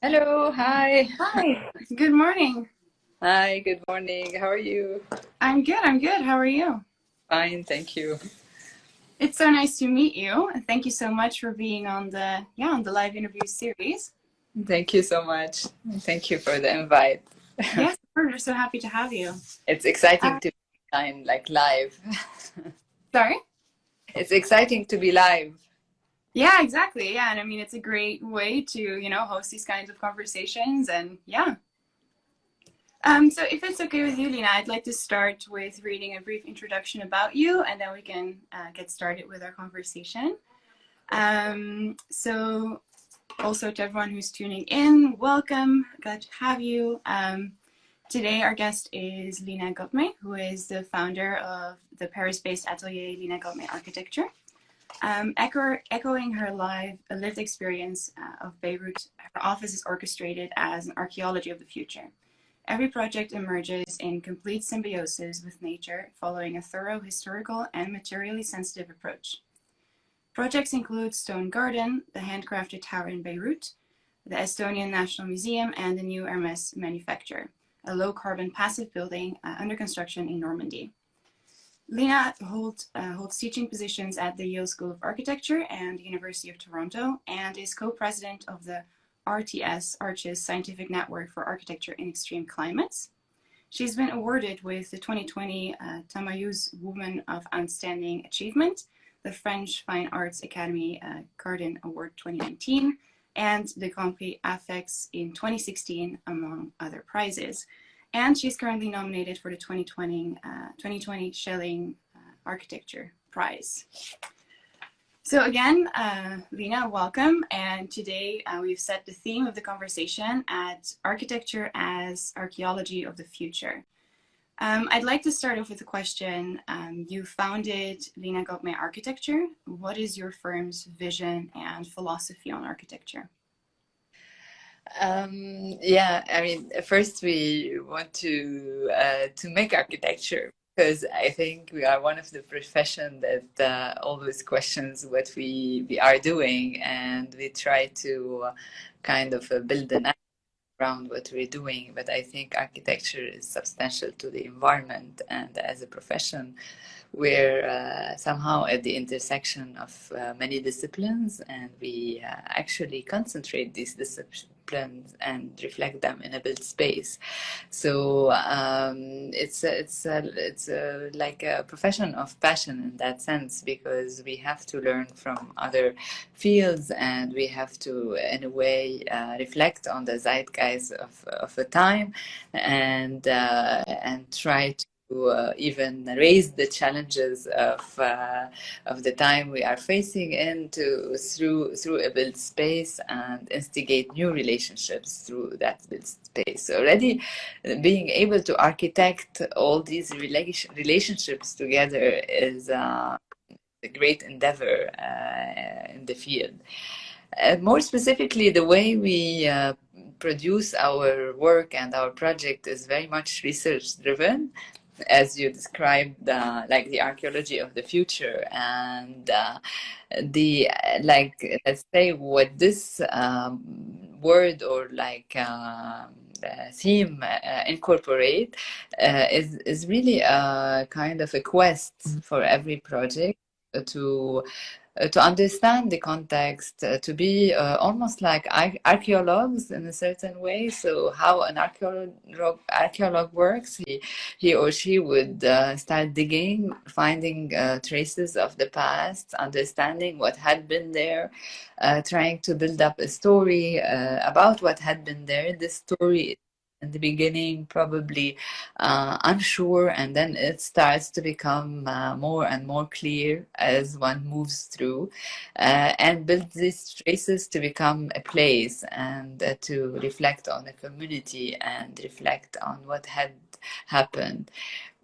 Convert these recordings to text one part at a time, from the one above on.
Hello, hi. Hi, good morning. Hi, good morning. How are you? I'm good. How are you? Fine, thank you. It's so nice to meet you. Thank you so much for being on the live interview series. Thank you so much. Thank you for the invite. Yes, we're so happy to have you. It's exciting Uh, to be live. Sorry? It's exciting to be live. Yeah, exactly. Yeah, and I mean it's a great way to, host these kinds of conversations and yeah. So if it's okay with you, Lina, I'd like to start with reading a brief introduction about you and then we can get started with our conversation. So also to everyone who's tuning in, welcome. Glad to have you. Today our guest is Lina Ghotmeh, who is the founder of the Paris-based atelier Lina Ghotmeh Architecture. Echoing her lived experience of Beirut, her office is orchestrated as an archaeology of the future. Every project emerges in complete symbiosis with nature, following a thorough historical and materially sensitive approach. Projects include Stone Garden, the handcrafted tower in Beirut, the Estonian National Museum, and the new Hermes manufacture, a low-carbon passive building under construction in Normandy. Lina holds teaching positions at the Yale School of Architecture and University of Toronto, and is co-president of the RTS Arches Scientific Network for Architecture in Extreme Climates. She's been awarded with the 2020 Tamayus Woman of Outstanding Achievement, the French Fine Arts Academy Cardin Award 2019, and the Grand Prix Affects in 2016, among other prizes. And she's currently nominated for the 2020 Schelling Architecture Prize. So again, Lina, welcome. And today we've set the theme of the conversation at Architecture as Archaeology of the Future. I'd like to start off with a question. You founded Lina Ghotmeh Architecture. What is your firm's vision and philosophy on architecture? Yeah, I mean, first we want to make architecture because I think we are one of the profession that always questions what we are doing, and we try to kind of build an around what we're doing. But I think architecture is substantial to the environment, and as a profession, we're somehow at the intersection of many disciplines, and we actually concentrate these disciplines and reflect them in a built space. So it's like a profession of passion in that sense, because we have to learn from other fields, and we have to, in a way, reflect on the zeitgeist of a time, and try to even raise the challenges of the time we are facing into through a built space, and instigate new relationships through that built space. So already being able to architect all these relationships together is a great endeavor in the field. More specifically, the way we produce our work and our project is very much research driven, as you described, like the archaeology of the future, and the like, let's say, what this word or like theme incorporate is really a kind of a quest for every project to to understand the context, to be almost like archaeologues in a certain way. So how an archaeologue works, he or she would start digging, finding traces of the past, understanding what had been there, trying to build up a story about what had been there. This story in the beginning probably unsure, and then it starts to become more and more clear as one moves through, and build these traces to become a place, and to reflect on the community and reflect on what had happened.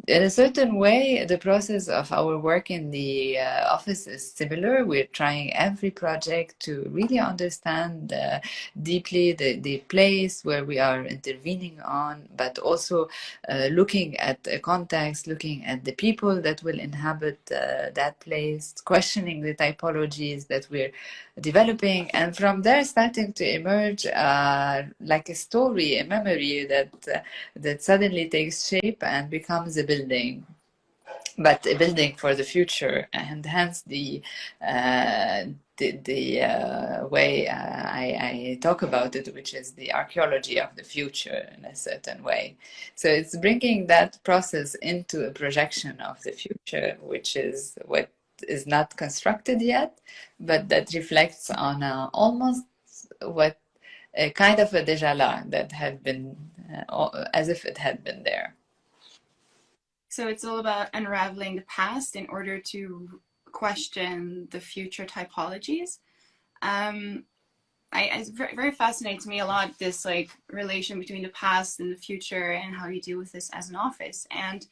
In a certain way, the process of our work in the office is similar. We're trying every project to really understand deeply the place where we are intervening on, but also looking at the context, looking at the people that will inhabit that place, questioning the typologies that we're developing, and from there starting to emerge like a story, a memory that suddenly takes shape and becomes a building, but a building for the future, and hence the way I talk about it, which is the archaeology of the future in a certain way. So it's bringing that process into a projection of the future, which is what is not constructed yet, but that reflects on almost what a kind of a déjà vu that had been as if it had been there. So it's all about unraveling the past in order to question the future typologies. It very fascinates me a lot, this like relation between the past and the future and how you deal with this as an office. And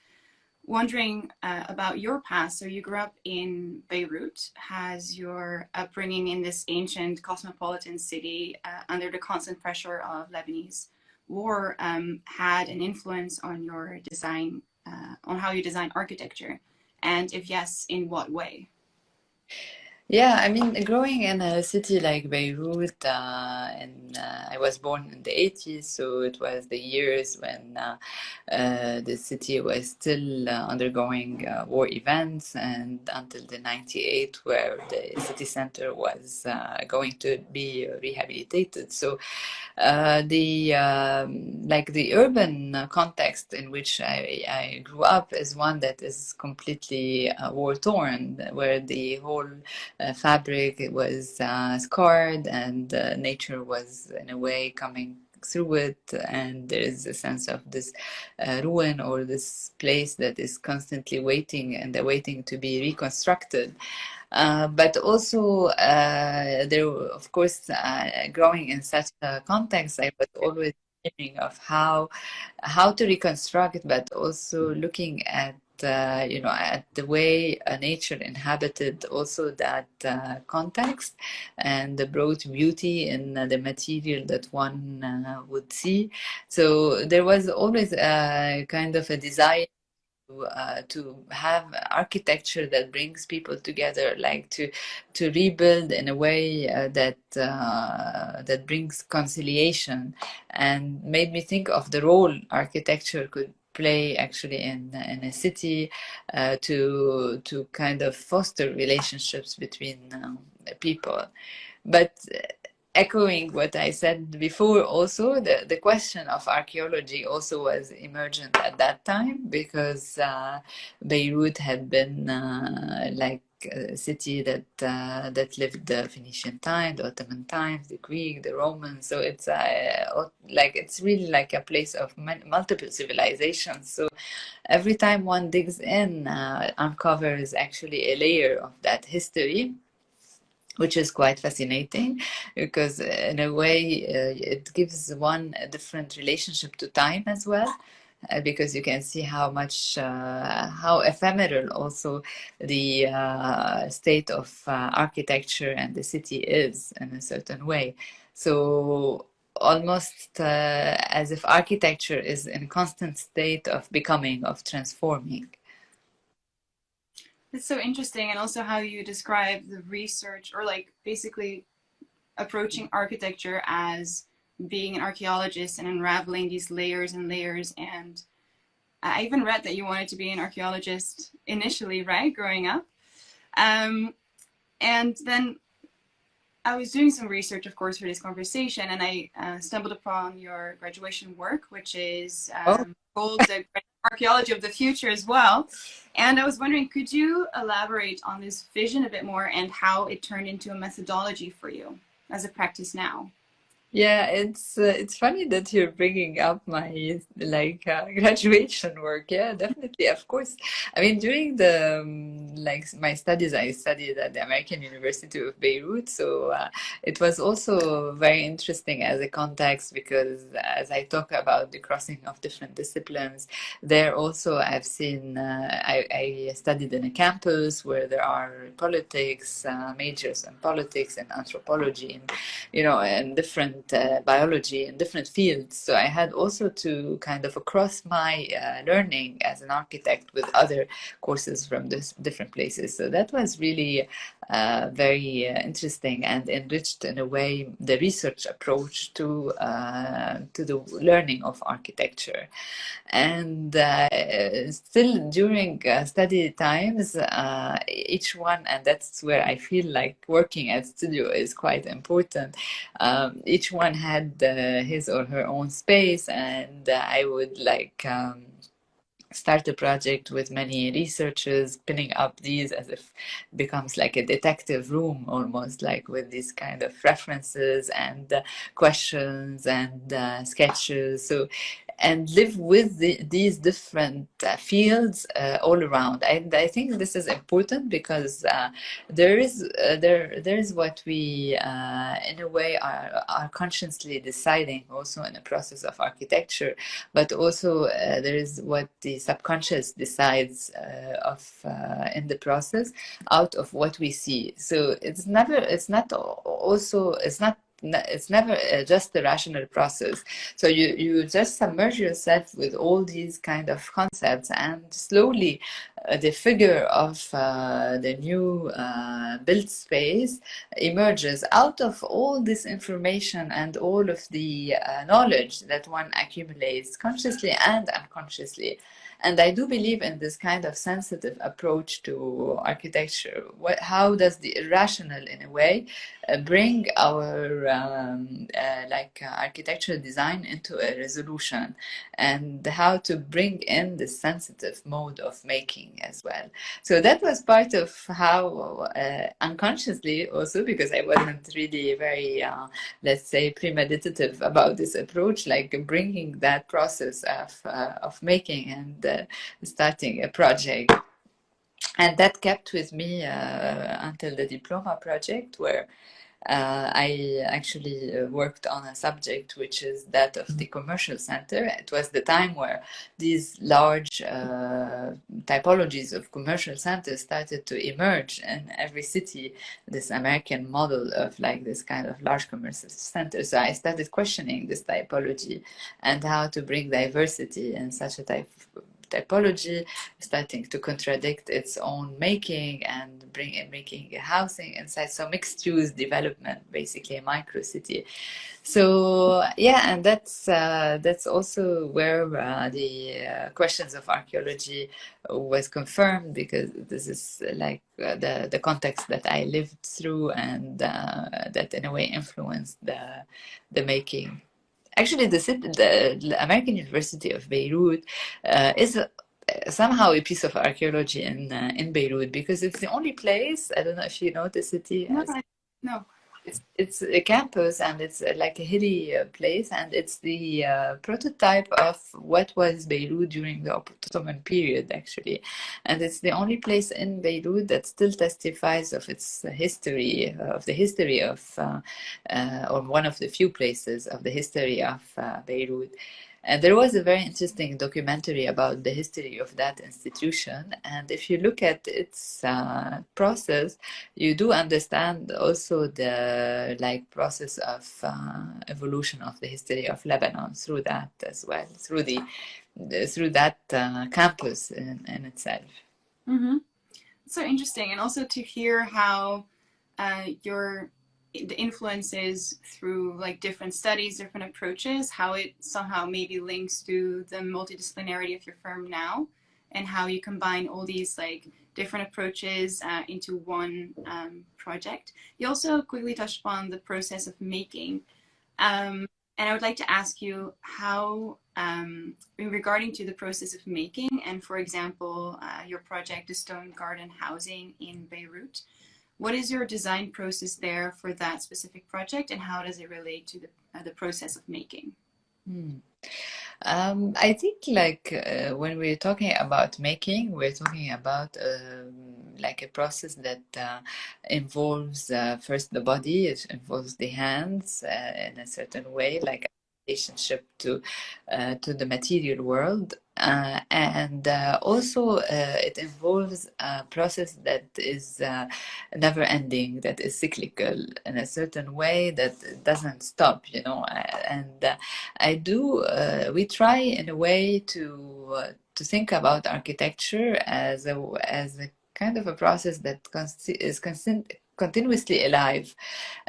wondering about your past. So you grew up in Beirut. Has your upbringing in this ancient cosmopolitan city under the constant pressure of Lebanese war had an influence on your design, on how you design architecture? And if yes, in what way? Yeah, I mean, growing in a city like Beirut, and I was born in the 80s, so it was the years when the city was still undergoing war events, and until the 98, where the city center was going to be rehabilitated. So the like the urban context in which I grew up is one that is completely war torn, where the whole fabric was scarred, and nature was in a way coming through it, and there is a sense of this ruin, or this place that is constantly waiting and awaiting to be reconstructed. But also, there, of course, growing in such a context, I was always thinking of how to reconstruct, but also looking at at the way nature inhabited also that context, and the broad beauty in the material that one would see. So there was always a kind of a desire to have architecture that brings people together, like to rebuild in a way that brings conciliation, and made me think of the role architecture could play actually in a city to kind of foster relationships between people. But echoing what I said before, also the question of archaeology also was emergent at that time, because Beirut had been like a city that lived the Phoenician time, the Ottoman times, the Greek, the Romans. So it's like it's really like a place of multiple civilizations. So every time one digs in, uncovers actually a layer of that history, which is quite fascinating, because in a way it gives one a different relationship to time as well, because you can see how much how ephemeral also the state of architecture and the city is in a certain way. So almost as if architecture is in constant state of becoming, of transforming. It's so interesting, and also how you describe the research, or like basically approaching architecture as being an archaeologist and unraveling these layers and layers. And I even read that you wanted to be an archaeologist initially, right, growing up. And then I was doing some research, of course, for this conversation, and I stumbled upon your graduation work, which is Oh, called the Archaeology of the Future as well. And I was wondering, could you elaborate on this vision a bit more and how it turned into a methodology for you as a practice now? Yeah, it's funny that you're bringing up my graduation work. Yeah, definitely, of course. I mean, during the my studies, I studied at the American University of Beirut, so it was also very interesting as a context because as I talk about the crossing of different disciplines, there also I've seen I studied in a campus where there are politics majors in politics and anthropology and and different biology and different fields. So I had also to kind of across my learning as an architect with other courses from this different places. So that was really very interesting and enriched in a way the research approach to the learning of architecture. And still during study times, each one, and that's where I feel like working at studio is quite important. Each one had his or her own space, and I would start a project with many researchers pinning up these as if it becomes like a detective room almost, like with these kind of references and questions and sketches. So and live with these different fields all around. And I think this is important because there is what we in a way are consciously deciding also in the process of architecture, but also there is what the subconscious decides in the process out of what we see. So it's never just a rational process. So you just submerge yourself with all these kind of concepts, and slowly the figure of the new built space emerges out of all this information and all of the knowledge that one accumulates consciously and unconsciously. And I do believe in this kind of sensitive approach to architecture. How does the irrational, in a way, bring our architectural design into a resolution, and how to bring in the sensitive mode of making as well. So that was part of how unconsciously also, because I wasn't really very, let's say, premeditative about this approach, like bringing that process of making and starting a project. And that kept with me until the diploma project, where I actually worked on a subject which is that of the commercial center. It was the time where these large typologies of commercial centers started to emerge in every city, this American model of like this kind of large commercial center. So I started questioning this typology and how to bring diversity in such a typology, starting to contradict its own making and bring in making a housing inside. So mixed use development, basically a micro city. So yeah, and that's also where the questions of archaeology was confirmed, because this is the context that I lived through, and that in a way influenced the making. Actually, the American University of Beirut is somehow a piece of archaeology in Beirut, because it's the only place. I don't know if you know the city. No, no. It's a campus, and it's like a hilly place, and it's the prototype of what was Beirut during the Ottoman period, actually. And it's the only place in Beirut that still testifies of its history, of the history of, or one of the few places of the history of Beirut. And there was a very interesting documentary about the history of that institution. And if you look at its process, you do understand also the process of evolution of the history of Lebanon through that as well, through that campus in itself. Mm-hmm. So interesting, and also to hear how the influences through like different studies, different approaches, how it somehow maybe links to the multidisciplinarity of your firm now, and how you combine all these like different approaches into one project. You also quickly touched upon the process of making. And I would like to ask you how, regarding to the process of making, and for example, your project, the Stone Garden Housing in Beirut, what is your design process there for that specific project, and how does it relate to the the process of making? Hmm. I think like when we're talking about making, we're talking about like a process that involves first the body, it involves the hands in a certain way, like a relationship to the material world. And also it involves a process that is never ending, that is cyclical in a certain way, that doesn't stop, you know. And we try in a way to think about architecture as a kind of a process that is continuously alive,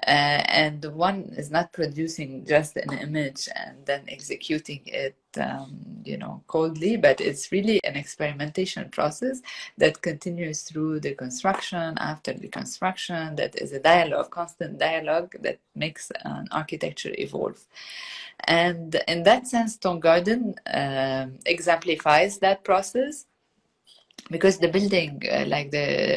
and one is not producing just an image and then executing it, you know, coldly, but it's really an experimentation process that continues through the construction, after the construction, that is a dialogue, constant dialogue that makes an architecture evolve. And in that sense, Stone Garden exemplifies that process, because the building,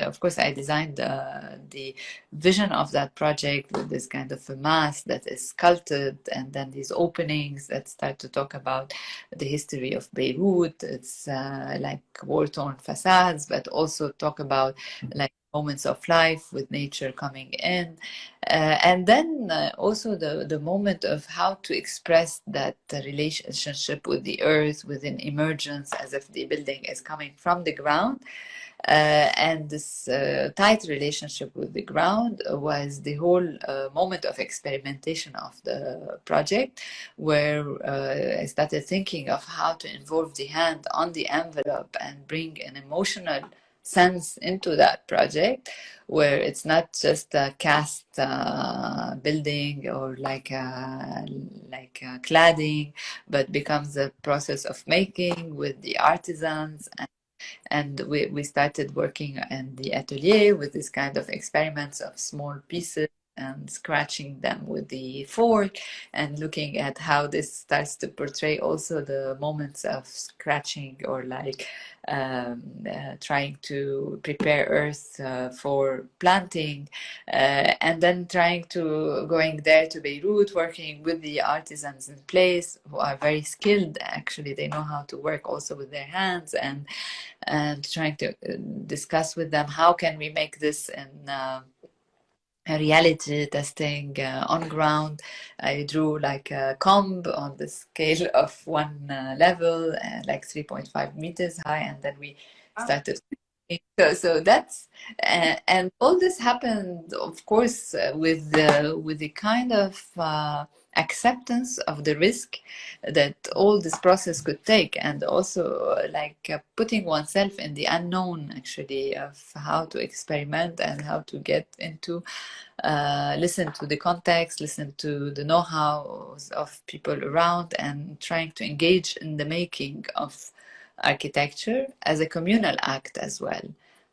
of course, I designed the vision of that project with this kind of a mass that is sculpted, and then these openings that start to talk about the history of Beirut. It's like war-torn facades, but also talk about like moments of life with nature coming in. And then also the moment of how to express that relationship with the earth, with an emergence, as if the building is coming from the ground. And this tight relationship with the ground was the whole moment of experimentation of the project, where I started thinking of how to involve the hand on the envelope and bring an emotional sense into that project, where it's not just a cast building or like a cladding, but becomes a process of making with the artisans. And we started working in the atelier with this kind of experiments of small pieces and scratching them with the fork, and looking at how this starts to portray also the moments of scratching, or like trying to prepare earth for planting, and then trying to going there to Beirut, working with the artisans in place who are very skilled. Actually, they know how to work also with their hands, and trying to discuss with them how can we make this in a reality testing on ground. I drew like a comb on the scale of one level, like 3.5 meters high, and then we started. So that's and all this happened, of course, with the kind of acceptance of the risk that all this process could take, and also putting oneself in the unknown, actually, of how to experiment and how to get into listen to the context, listen to the know-how of people around, and trying to engage in the making of architecture as a communal act as well.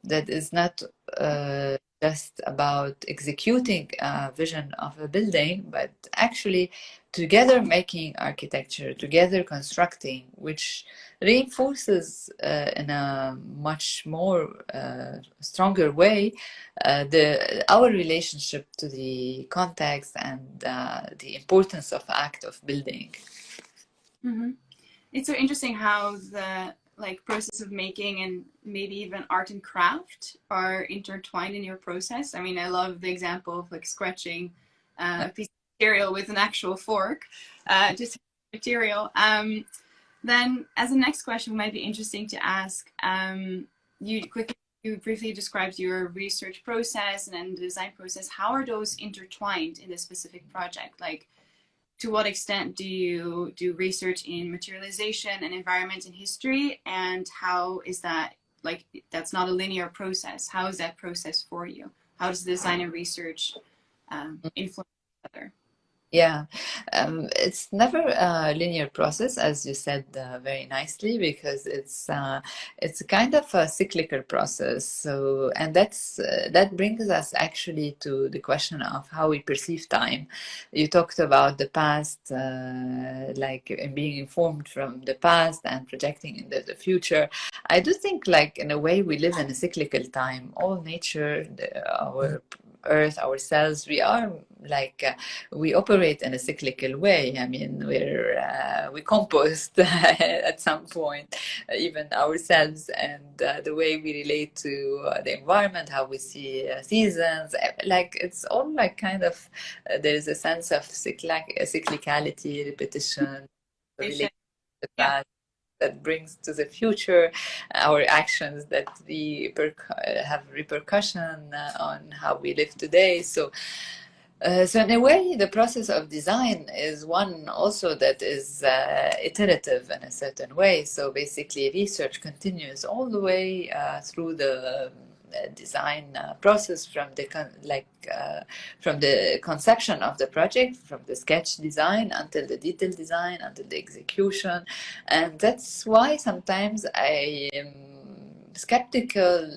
That is not just about executing a vision of a building, but actually together making architecture, together constructing, which reinforces in a much more stronger way our relationship to the context and the importance of act of building. Mm-hmm. It's so interesting how the process of making and maybe even art and craft are intertwined in your process. I mean, I love the example of like scratching a piece of material with an actual fork, just material. Then as a next question might be interesting to ask, you briefly described your research process and then the design process. How are those intertwined in this specific project? Like, to what extent do you do research in materialization and environment and history, and how is that, like, that's not a linear process? How is that process for you? How does design and research influence each other? Yeah, it's never a linear process, as you said very nicely, because it's a kind of a cyclical process. So, and that brings us actually to the question of how we perceive time. You talked about the past, being informed from the past and projecting into the future. I do think, like, in a way, we live in a cyclical time. All nature, our earth, ourselves, we are like we operate in a cyclical way. I mean, we compost at some point, even ourselves, and the way we relate to the environment, how we see seasons, like it's all like kind of there is a sense of cyclicality, repetition, related to the Yeah. past that brings to the future, our actions that we have repercussion on how we live today. So in a way, the process of design is one also that is iterative in a certain way. So basically, research continues all the way through the design process, from the from the conception of the project, from the sketch design until the detailed design, until the execution. And that's why sometimes I am skeptical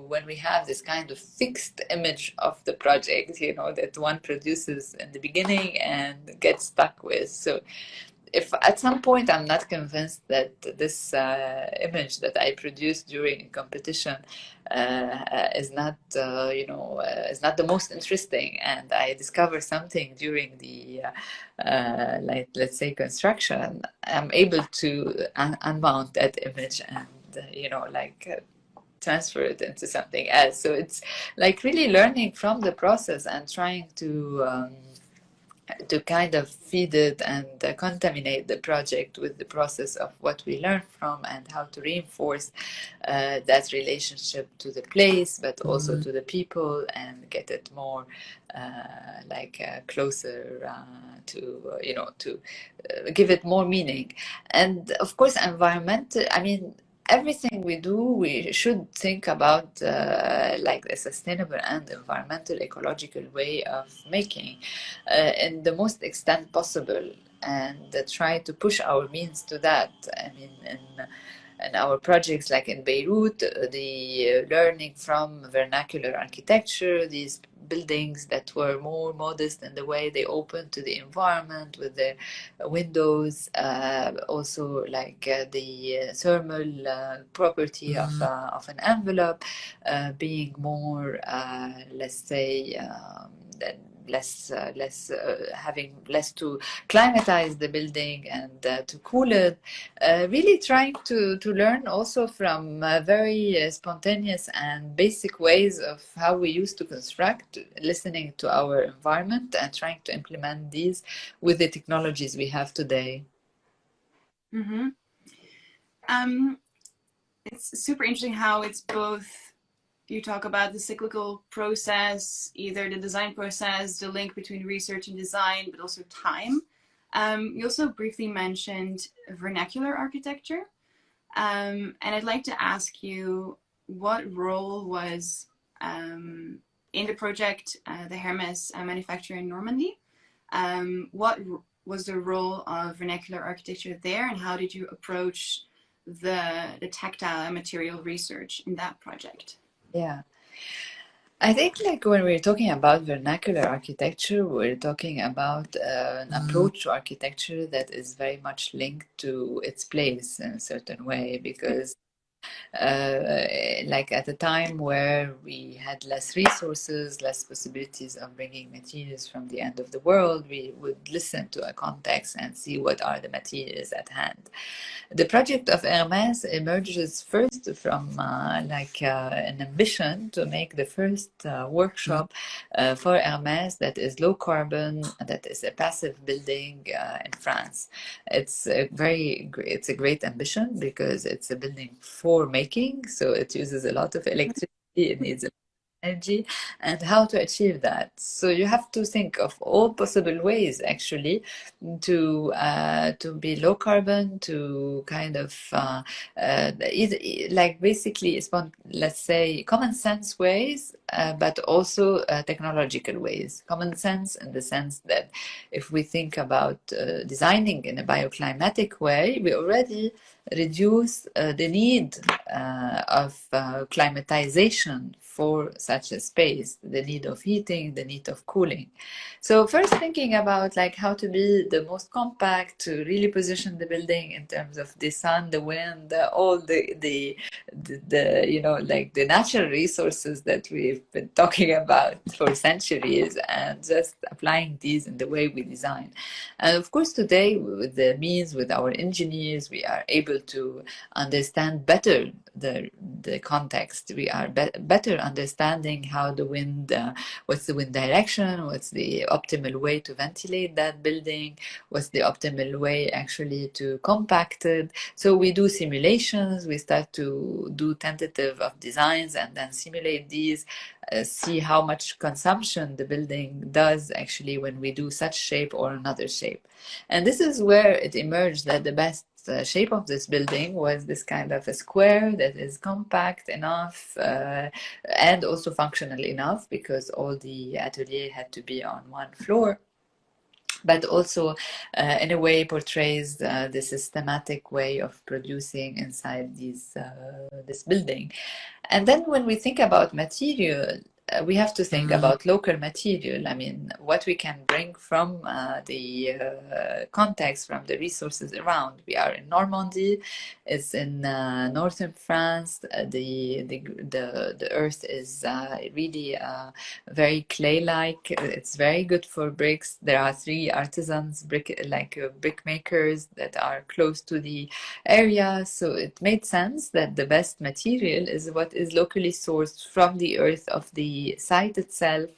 when we have this kind of fixed image of the project, you know, that one produces in the beginning and gets stuck with. So if at some point I'm not convinced that this image that I produced during a competition is not, is not the most interesting, and I discover something during the, like, let's say, construction, I'm able to unmount that image and, transfer it into something else. So it's like really learning from the process and trying to kind of feed it and contaminate the project with the process of what we learn from, and how to reinforce that relationship to the place, but also to the people, and get it more closer to give it more meaning. And of course, environmental, I mean, everything we do, we should think about like a sustainable and environmental, ecological way of making in the most extent possible, and try to push our means to that. I mean, in our projects like in Beirut, the learning from vernacular architecture, these buildings that were more modest in the way they open to the environment with their windows, also like the thermal property of an envelope being more, let's say, having less to climatize the building and to cool it. Really trying to learn also from very spontaneous and basic ways of how we used to construct, listening to our environment and trying to implement these with the technologies we have today. Mm-hmm. It's super interesting how it's both, you talk about the cyclical process, either the design process, the link between research and design, but also time. You also briefly mentioned vernacular architecture. And I'd like to ask you, what role was in the project, the Hermès manufacturer in Normandy? What was the role of vernacular architecture there, and how did you approach the tactile and material research in that project? Yeah. I think like when we're talking about vernacular architecture, we're talking about an approach to architecture that is very much linked to its place in a certain way, because like at a time where we had less resources, less possibilities of bringing materials from the end of the world, we would listen to a context and see what are the materials at hand. The project of Hermès emerges first from an ambition to make the first workshop for Hermès that is low carbon, that is a passive building in France. It's a great ambition, because it's a building for making, so it uses a lot of electricity, it needs a lot of energy, and how to achieve that. So you have to think of all possible ways actually to be low carbon, to kind of either, like basically let's say common sense ways, but also technological ways. Common sense in the sense that if we think about designing in a bioclimatic way, we already reduce the need of climatization for such a space, the need of heating, the need of cooling. So first thinking about like how to be the most compact, to really position the building in terms of the sun, the wind, all the like the natural resources that we we've been talking about for centuries, and just applying these in the way we design. And of course, today, with the means, with our engineers, we are able to understand better the context. We are better understanding how the wind, what's the wind direction, what's the optimal way to ventilate that building, what's the optimal way actually to compact it. So we do simulations, we start to do tentative of designs and then simulate these, see how much consumption the building does actually when we do such shape or another shape. And this is where it emerged that the best shape of this building was this kind of a square that is compact enough and also functional enough, because all the atelier had to be on one floor, but also in a way portrays the systematic way of producing inside this building. And then when we think about material, we have to think about local material. I mean, what we can bring from the context, from the resources around. We are in Normandy, it's in northern France. The earth is really very clay-like. It's very good for bricks. There are 3 artisans, brick makers that are close to the area. So it made sense that the best material is what is locally sourced from the earth of the site itself,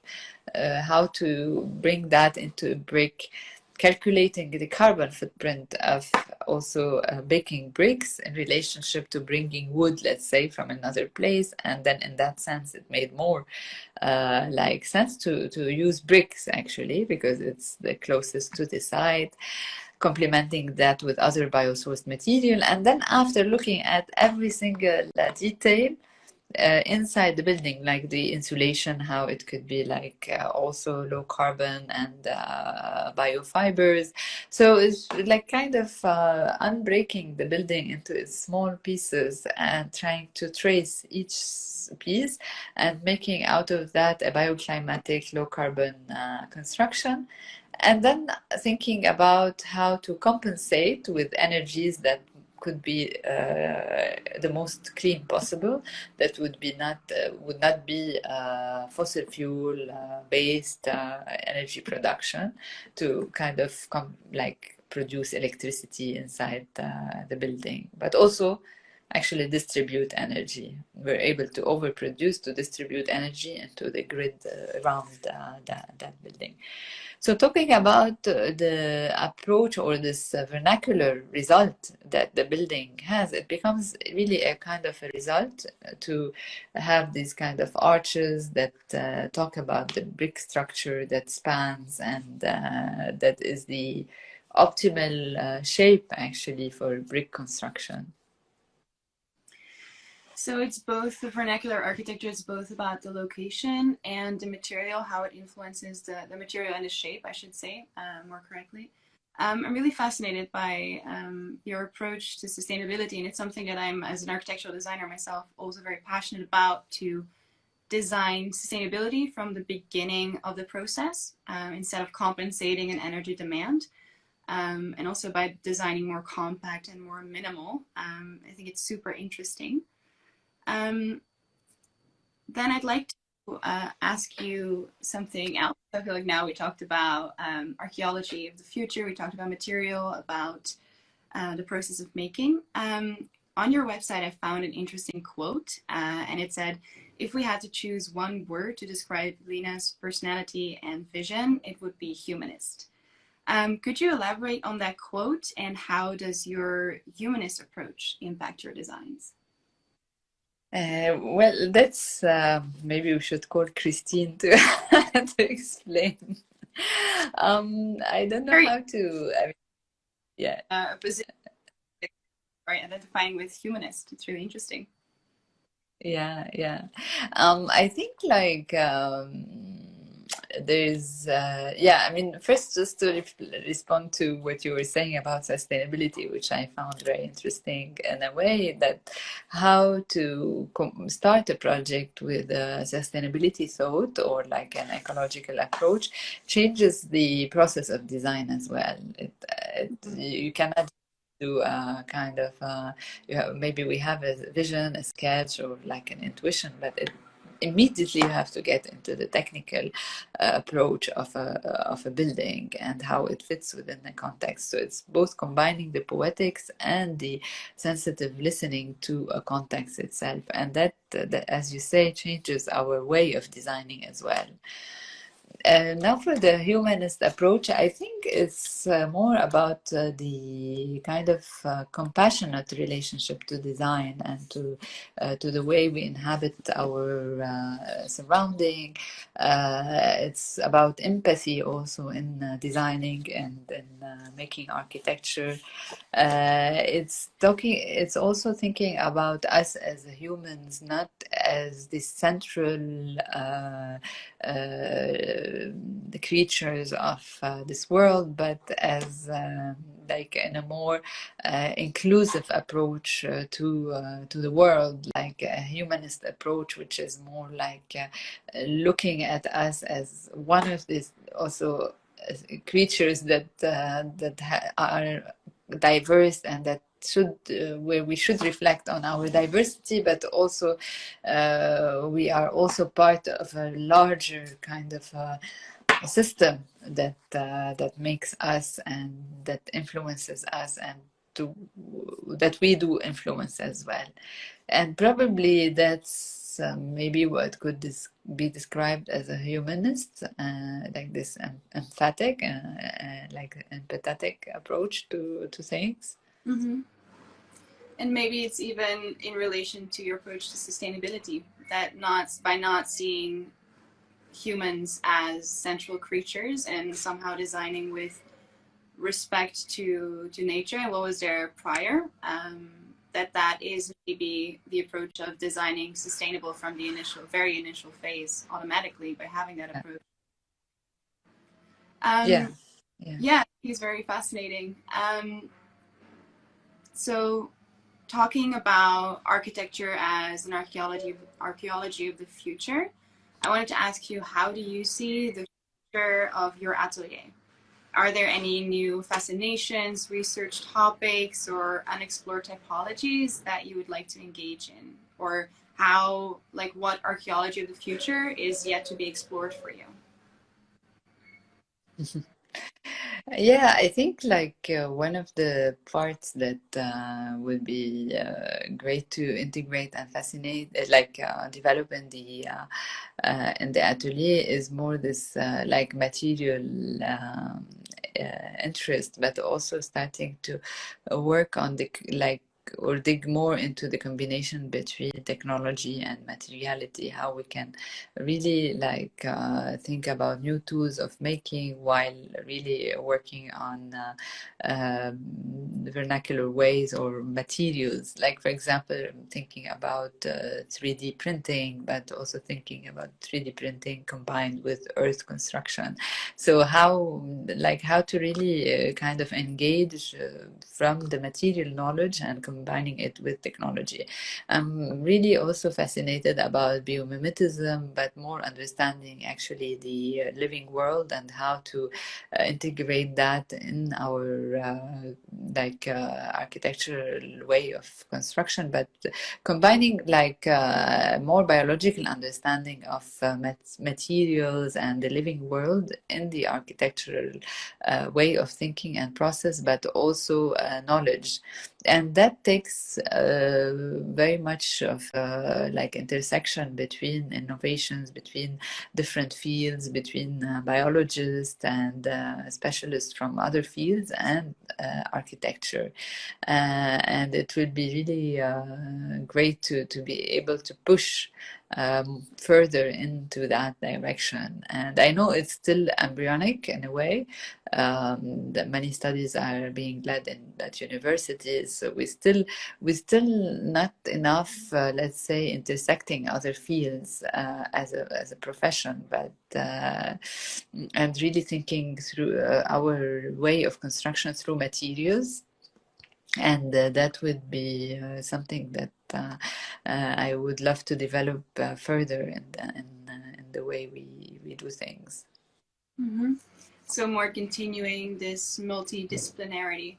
how to bring that into a brick, calculating the carbon footprint of also baking bricks in relationship to bringing wood, let's say, from another place. And then in that sense, it made more like sense to use bricks actually, because it's the closest to the site, complementing that with other biosourced material. And then after looking at every single detail inside the building, like the insulation, how it could be like also low carbon and biofibers. So it's like kind of unbreaking the building into its small pieces and trying to trace each piece and making out of that a bioclimatic low carbon construction. And then thinking about how to compensate with energies that could be the most clean possible, that would not be fossil fuel based energy production, to kind of produce electricity inside the building, but also actually distribute energy. We're able to overproduce to distribute energy into the grid around that building. So talking about the approach or this vernacular result that the building has, it becomes really a kind of a result to have these kind of arches that talk about the brick structure that spans and that is the optimal shape actually for brick construction. So it's both, the vernacular architecture is both about the location and the material, how it influences the material and the shape, I should say, more correctly. I'm really fascinated by your approach to sustainability, and it's something that I'm, as an architectural designer myself, also very passionate about, to design sustainability from the beginning of the process instead of compensating an energy demand. And also by designing more compact and more minimal. I think it's super interesting. Then I'd like to ask you something else. I feel like now we talked about archaeology of the future, we talked about material, about the process of making. On your website, I found an interesting quote, and it said, "If we had to choose one word to describe Lina's personality and vision, it would be humanist." Could you elaborate on that quote, and how does your humanist approach impact your designs? Well, that's maybe we should call Christine to to explain. I don't know how to. I mean, yeah. Position, right? Identifying with humanist. It's really interesting. Yeah. I think like there's I mean, first, just to respond to what you were saying about sustainability, which I found very interesting in a way, that how to start a project with a sustainability thought or like an ecological approach changes the process of design as well. You cannot do kind of maybe we have a vision, a sketch, or like an intuition, but immediately you have to get into the technical approach of a building and how it fits within the context. So it's both combining the poetics and the sensitive listening to a context itself, and that, as you say, changes our way of designing as well. Now for the humanist approach, I think it's more about the kind of compassionate relationship to design and to the way we inhabit our surrounding. It's about empathy also in designing and in making architecture. It's also thinking about us as humans, not as the central the creatures of this world, but as like in a more inclusive approach to the world, like a humanist approach, which is more like looking at us as one of these also creatures that are diverse, and that should where we should reflect on our diversity, but also we are also part of a larger kind of system that makes us and that influences us, and to that we do influence as well. And probably that's maybe what could be described as a humanist, like this emphatic, like empathetic approach to things. Mm-hmm. And maybe it's even in relation to your approach to sustainability, that by not seeing humans as central creatures and somehow designing with respect to nature and what was there prior, that is maybe the approach of designing sustainable from the very initial phase automatically by having that approach. Yeah. Yeah, he's very fascinating. So talking about architecture as an archaeology of the future, I wanted to ask you, how do you see the future of your atelier? Are there any new fascinations, research topics, or unexplored typologies that you would like to engage in? Or what archaeology of the future is yet to be explored for you? Yeah, I think like one of the parts that would be great to integrate and fascinate, develop in the atelier, is more this like material interest, but also starting to work on the like or dig more into the combination between technology and materiality, how we can really like think about new tools of making while really working on vernacular ways or materials. Like for example, thinking about 3D printing, but also thinking about 3D printing combined with earth construction. So how to really kind of engage from the material knowledge and combining it with technology. I'm really also fascinated about biomimetism, but more understanding actually the living world and how to integrate that in our architectural way of construction, but combining like more biological understanding of materials and the living world in the architectural way of thinking and process, but also knowledge. And that takes very much of like intersection between innovations, between different fields, between biologists and specialists from other fields and architecture. And it would be really great to be able to push further into that direction. And I know it's still embryonic in a way, that many studies are being led at universities. So we still not enough, let's say, intersecting other fields as a profession, but and really thinking through our way of construction through materials. And that would be something that I would love to develop further in the way we do things. Mm-hmm. So more continuing this multidisciplinarity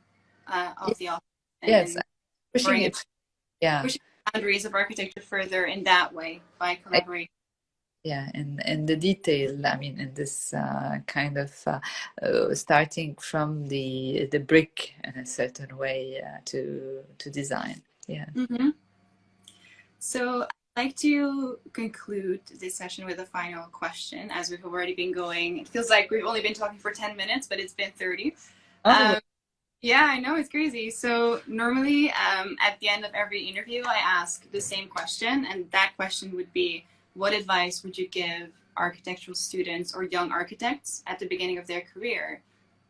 of the office Yes, and pushing it. Yeah, pushing the boundaries of architecture further in that way by collaboration. yeah, in the detail, I mean, in this kind of starting from the brick in a certain way to design. Yeah. Mm-hmm. So I'd like to conclude this session with a final question, as we've already been going. It feels like we've only been talking for 10 minutes, but it's been 30. Oh, Yeah, I know, it's crazy. So normally at the end of every interview, I ask the same question, and that question would be, what advice would you give architectural students or young architects at the beginning of their career?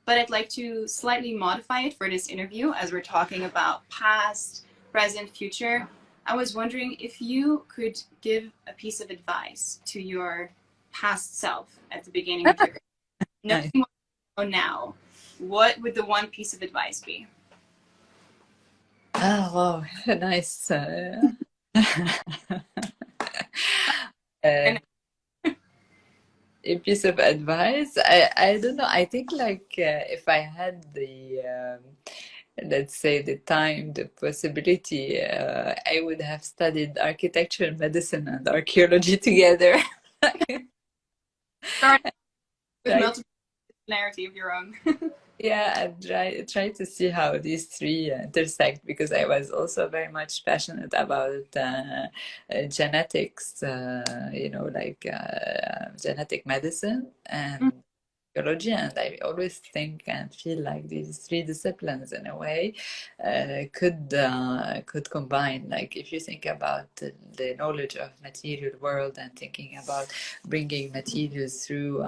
But I'd like to slightly modify it for this interview, as we're talking about past, present, future. I was wondering if you could give a piece of advice to your past self at the beginning of your career, knowing nice. what you know now. What would the one piece of advice be? Oh, wow, nice. Uh, And a piece of advice. I don't know. I think like if I had the let's say the time, the possibility, I would have studied architecture, medicine, and archaeology together. start with Right. multidisciplinarity of your own. Yeah, I try to see how these three intersect because I was also very much passionate about genetics, like genetic medicine and archaeology, and I always think and feel like these three disciplines in a way could combine. Like if you think about the knowledge of material world and thinking about bringing materials through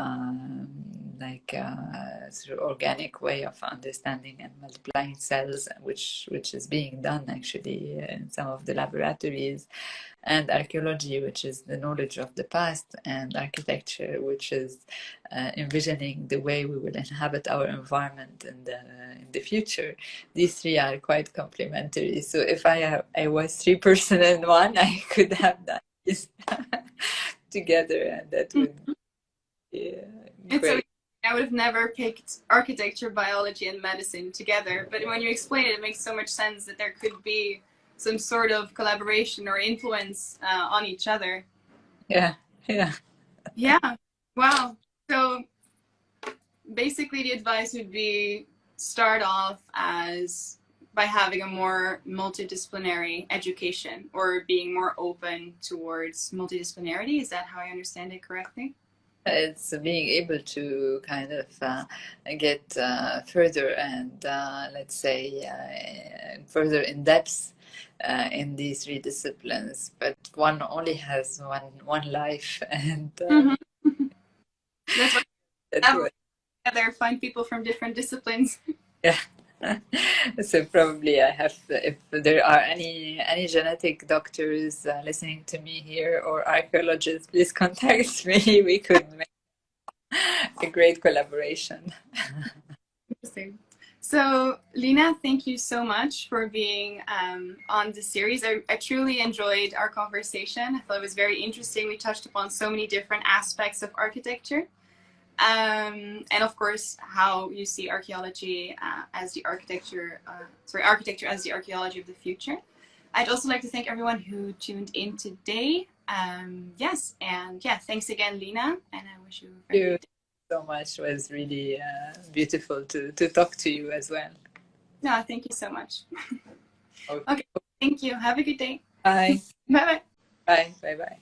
through organic way of understanding and multiplying cells, which is being done actually in some of the laboratories, and archaeology, which is the knowledge of the past, and architecture, which is envisioning the way we will inhabit our environment in the future. These three are quite complementary. So if I was three person in one, I could have done this together, and that would be It's so great. easy. I would have never picked architecture, biology, and medicine together. But when you explain it, it makes so much sense that there could be some sort of collaboration or influence on each other. Yeah, yeah. Yeah. Wow. So basically, the advice would be start off as by having a more multidisciplinary education or being more open towards multidisciplinarity. Is that how I understand it correctly? It's being able to kind of get further and let's say further in depth in these three disciplines, but one only has one life, and Mm-hmm. That's why that everyone was together find people from different disciplines. yeah. So probably I have, if there are any genetic doctors listening to me here or archaeologists, please contact me. We could make a great collaboration. Interesting. So, Lina, thank you so much for being on the series. I truly enjoyed our conversation. I thought it was very interesting. We touched upon so many different aspects of architecture. And of course, how you see archaeology as the architecture as the archaeology of the future. I'd also like to thank everyone who tuned in today. Yes, and yeah, thanks again, Lina, and I wish you a very You good day. so much. It was really beautiful to talk to you as well. No, thank you so much. Okay. Okay, thank you. Have a good day. Bye. Bye bye. Bye. Bye. Bye.